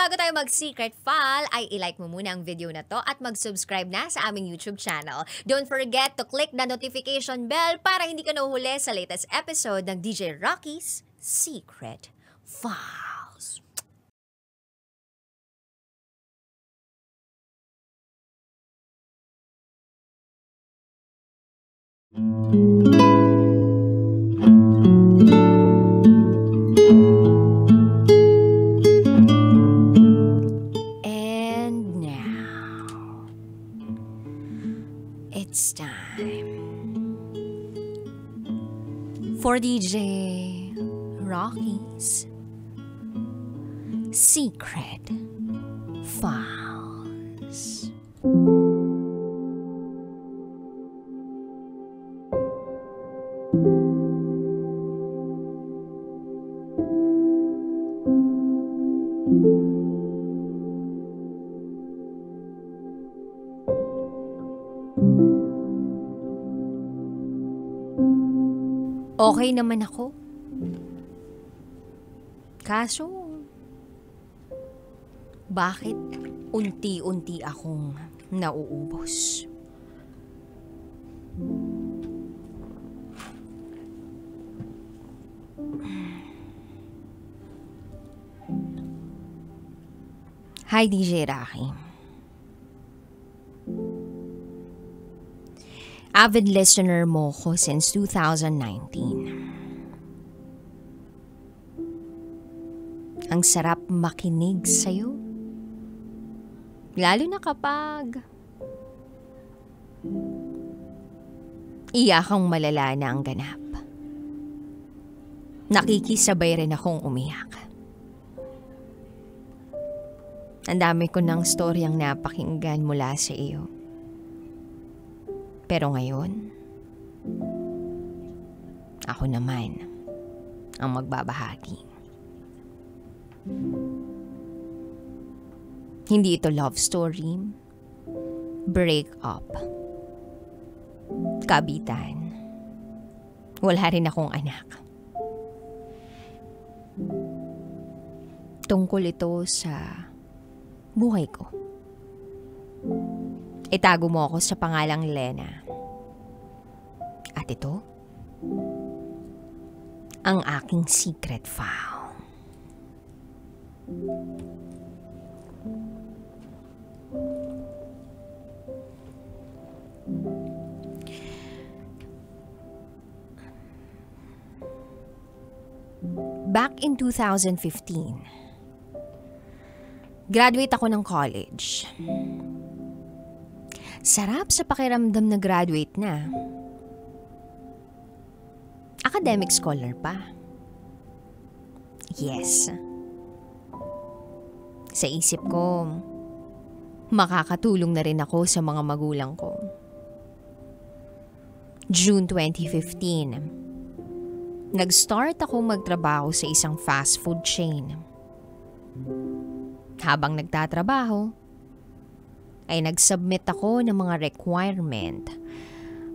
bago tayo mag-secret file, ay ilike mo muna ang video na to at mag-subscribe na sa aming YouTube channel. Don't forget to click the notification bell para hindi ka nahuhuli sa latest episode ng DJ Rocky's Secret Files. And now, it's time for DJ Rocky's Secret Files. Okay naman ako. Kaso, bakit unti-unti akong nauubos? Hi, DJ Rocky. Avid listener mo ko since 2019. Ang sarap makinig sa'yo. Lalo na kapag iyakang malala na ang ganap. Nakikisabay rin akong umiyak. Ang dami ko ng storyang napakinggan mula sa iyo. Pero ngayon, ako naman ang magbabahagi. Hindi ito love story, break up, kabitan. Wala rin akong anak. Tungkol ito sa buhay ko. Itago mo ako sa pangalang Lena. At ito, ang aking secret file. Back in 2015, graduate ako ng college. Sarap sa pakiramdam na graduate na. Academic scholar pa. Yes. Sa isip ko, makakatulong na rin ako sa mga magulang ko. June 2015, nag-start ako magtrabaho sa isang fast food chain. Habang nagtatrabaho, ay nag-submit ako ng mga requirement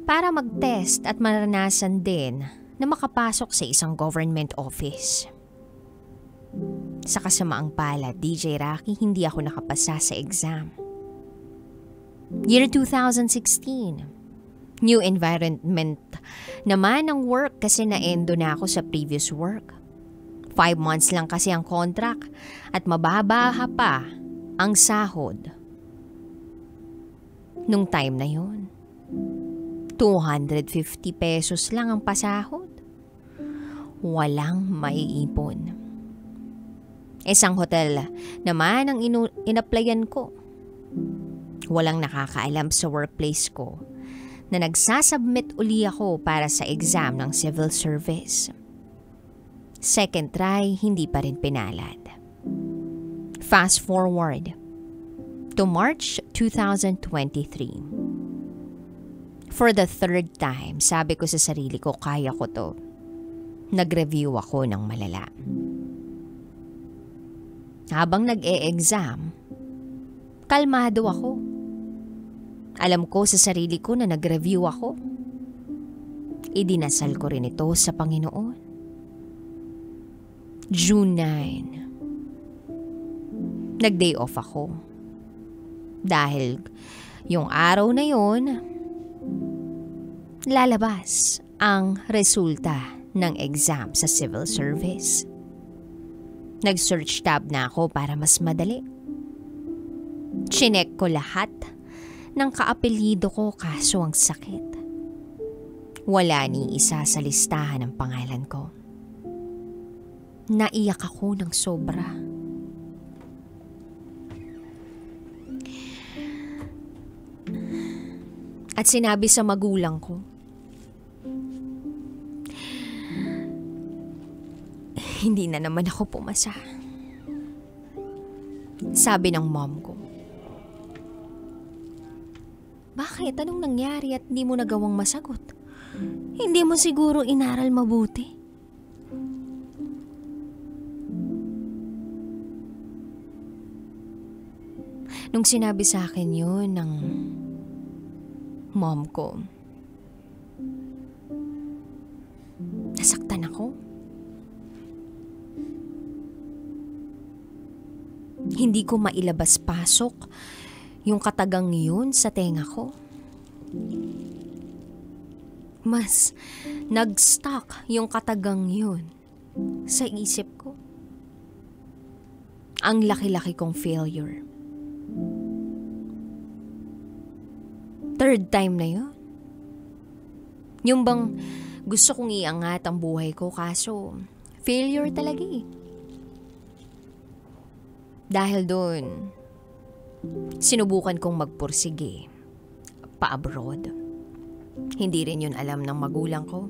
para mag-test at maranasan din na makapasok sa isang government office. Sa kasamaang palad, DJ Rocky, hindi ako nakapasa sa exam. Year 2016, new environment naman ang work kasi na-endo na ako sa previous work. 5 months lang kasi ang contract at mababa pa ang sahod. Nung time na yon, 250 pesos lang ang pasahod. Walang maiipon. Isang hotel naman ang in-applyan ko. Walang nakakaalam sa workplace ko na nagsasubmit uli ako para sa exam ng civil service. Second try, hindi pa rin pinalad. Fast forward to March 2023. For the third time, sabi ko sa sarili ko, kaya ko to. Nag-review ako ng malala. Habang nag-e-exam, kalmado ako. Alam ko sa sarili ko na nag-review ako. Idinasal ko rin ito sa Panginoon. June 9. Nag-day off ako. Dahil yung araw na yun, lalabas ang resulta ng exam sa civil service. Nag-search tab na ako para mas madali. Chinek ko lahat ng kaapelyido ko kaso ang sakit. Wala ni isa sa listahan ng pangalan ko. Naiyak ako ng sobra. At sinabi sa magulang ko, hindi na naman ako pumasa. Sabi ng mom ko, bakit? Anong nangyari at hindi mo nagawang masagot? Hindi mo siguro inaral mabuti. Nung sinabi sa akin yun ng mom ko, nasaktan ako. Hindi ko mailabas-pasok yung katagang yun sa tenga ko. Mas nag-stuck yung katagang yun sa isip ko. Ang laki-laki kong failure. Third time na yun. Yung bang gusto kong iangat ang buhay ko kaso failure talaga eh. Dahil doon, sinubukan kong magpursige pa-abroad. Hindi rin yun alam ng magulang ko.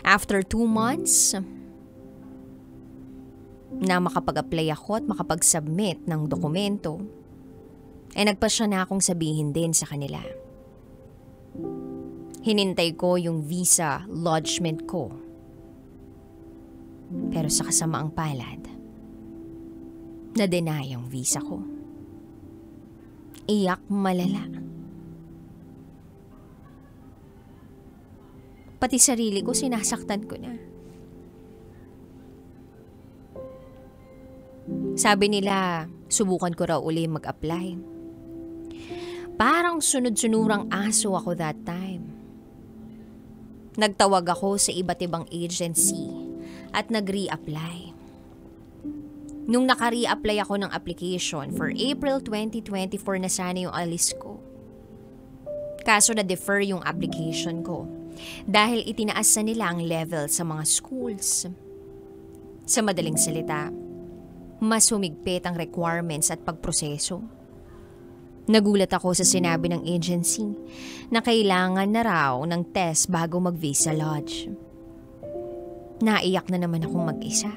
After 2 months, na makapag-apply ako at makapag-submit ng dokumento, nagpasya na akong sabihin din sa kanila. Hinintay ko yung visa lodgement ko. Pero sa kasamaang palad, na-deny ang visa ko. Iyak malala. Pati sarili ko sinasaktan ko na. Sabi nila, subukan ko raw uli mag-apply. Parang sunod-sunurang aso ako that time. Nagtawag ako sa iba't ibang agency at nag-re-apply. Nung naka-re-apply ako ng application for April 2024 na sana yung alis ko. Kaso na-defer yung application ko dahil itinaas na nila ang level sa mga schools. Sa madaling salita, mas humigpit ang requirements at pagproseso. Nagulat ako sa sinabi ng agency na kailangan na raw ng test bago mag-visa lodge. Naiyak na naman akong mag-isa.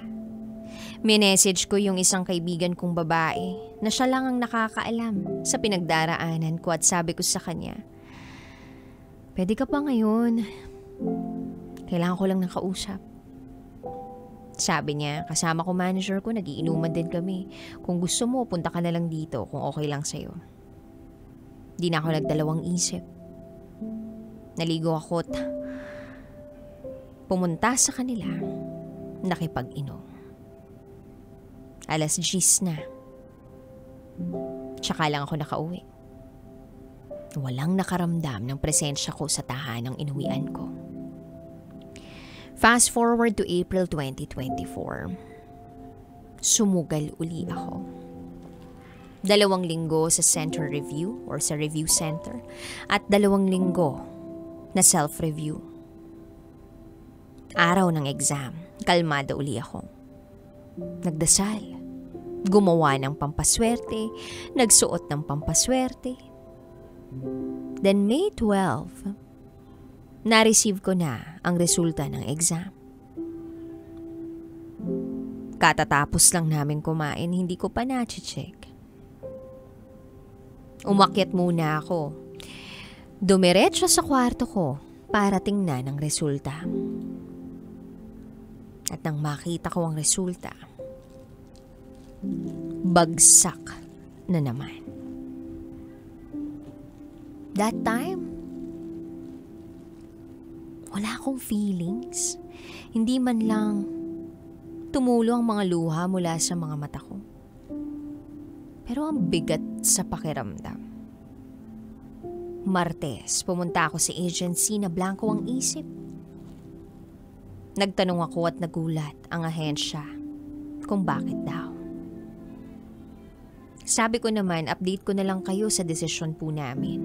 Minessage ko yung isang kaibigan kong babae na siya lang ang nakakaalam sa pinagdaraanan ko at sabi ko sa kanya, pwede ka pa ngayon. Kailangan ko lang ng kausap. Sabi niya, kasama ko manager ko, nagiinuman din kami. Kung gusto mo, punta ka na lang dito kung okay lang sa'yo. Di na ako nagdalawang isip. Naligo ako't pumunta sa kanila, nakipag-inom. 10:00 na. Tsaka lang ako nakauwi. Walang nakaramdam ng presensya ko sa tahanang inuwian ko. Fast forward to April 2024. Sumugal uli ako. 2 linggo sa center review or sa review center at 2 linggo na self-review. Araw ng exam, kalmado uli ako. Nagdasal, gumawa ng pampaswerte, nagsuot ng pampaswerte. Then May 12, na-receive ko na ang resulta ng exam. Katatapos lang namin kumain, hindi ko pa na-check. Umakyat muna ako. Dumiretso sa kwarto ko para tingnan ang resulta. At nang makita ko ang resulta, bagsak na naman. That time, wala akong feelings. Hindi man lang tumulo ang mga luha mula sa mga mata ko. Pero ang bigat sa pakiramdam. Martes, pumunta ako sa agency na blanco ang isip. Nagtanong ako at nagulat ang ahensya kung bakit daw. Sabi ko naman, update ko na lang kayo sa desisyon po namin.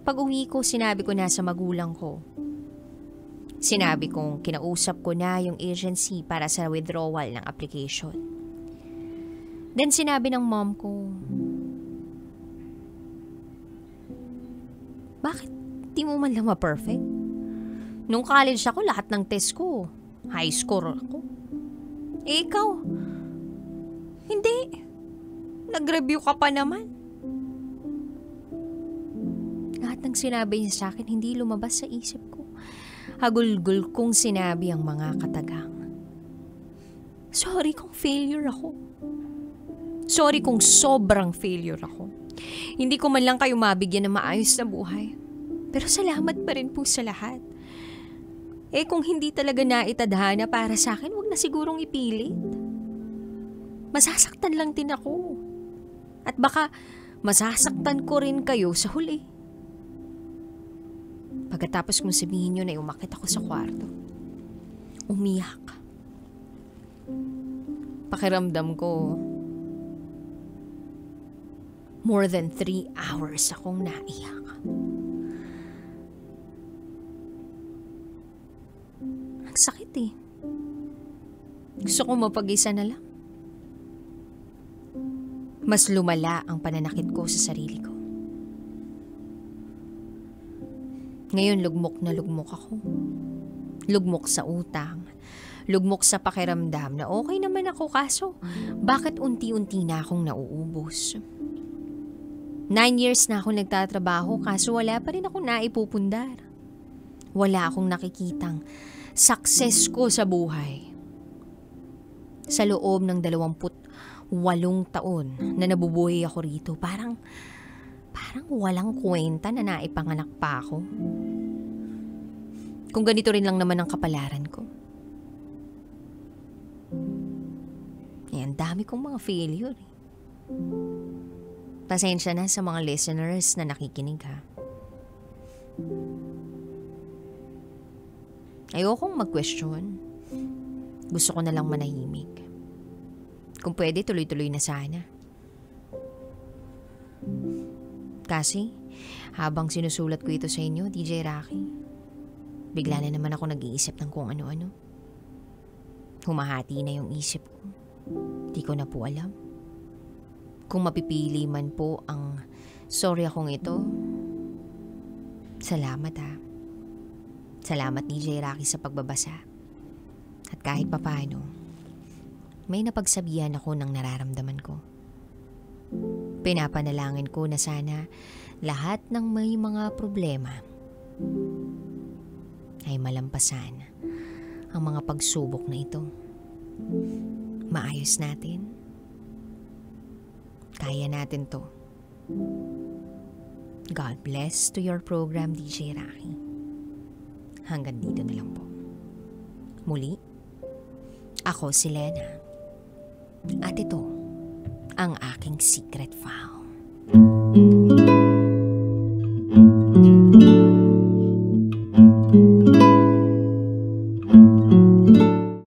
Pag uwi ko, sinabi ko na sa magulang ko. Sinabi kong kinausap ko na yung agency para sa withdrawal ng application. Then sinabi ng mom ko, bakit di mo man lang ma-perfect? Nung college ako, lahat ng test ko, high score ako. Eh ikaw, hindi. Nag-review ka pa naman. Lahat ng sinabi niya sa akin, hindi lumabas sa isip ko. Hagulgul kong sinabi ang mga katagang. Sorry kung failure ako. Sorry kung sobrang failure ako. Hindi ko man lang kayo mabigyan ng maayos na buhay. Pero salamat pa rin po sa lahat. Eh kung hindi talaga naitadhana para sa akin, wag na sigurong ipilit. Masasaktan lang din ako. At baka masasaktan ko rin kayo sa huli. Pagkatapos kong sabihin yun ay umakit ako sa kwarto. Umiyak. Pakiramdam ko, more than 3 hours akong naiyak. Ang sakit eh. Gusto ko mapag-isa na lang. Mas lumala ang pananakit ko sa sarili ko. Ngayon lugmok na lugmok ako. Lugmok sa utang. Lugmok sa pakiramdam na okay naman ako, kaso bakit unti-unti na akong nauubos? 9 years na ako nagtatrabaho, kaso wala pa rin akong naipupundar. Wala akong nakikitang success ko sa buhay. Sa loob ng 28 taon na nabubuhay ako rito, parang walang kwenta na naipanganak pa ako. Kung ganito rin lang naman ang kapalaran ko. Ang dami kong mga failure. Pasensya na sa mga listeners na nakikinig ha. Ayokong mag-question. Gusto ko na lang manahimik. Kung pwede, tuloy-tuloy na sana. Kasi, habang sinusulat ko ito sa inyo, DJ Rocky, bigla na naman ako nag-iisip ng kung ano-ano. Humahati na yung isip ko. Di ko na po alam. Kung mapipili man po ang sorry akong ito, salamat ha. Salamat DJ Rocky sa pagbabasa. At kahit papano, may napagsabihan ako ng nararamdaman ko. Pinapanalangin ko na sana lahat ng may mga problema ay malampasan ang mga pagsubok na ito. Maayos natin. Kaya natin to. God bless to your program, DJ Rocky. Hanggang dito na lang po. Muli, ako si Lena. At ito ang aking secret file.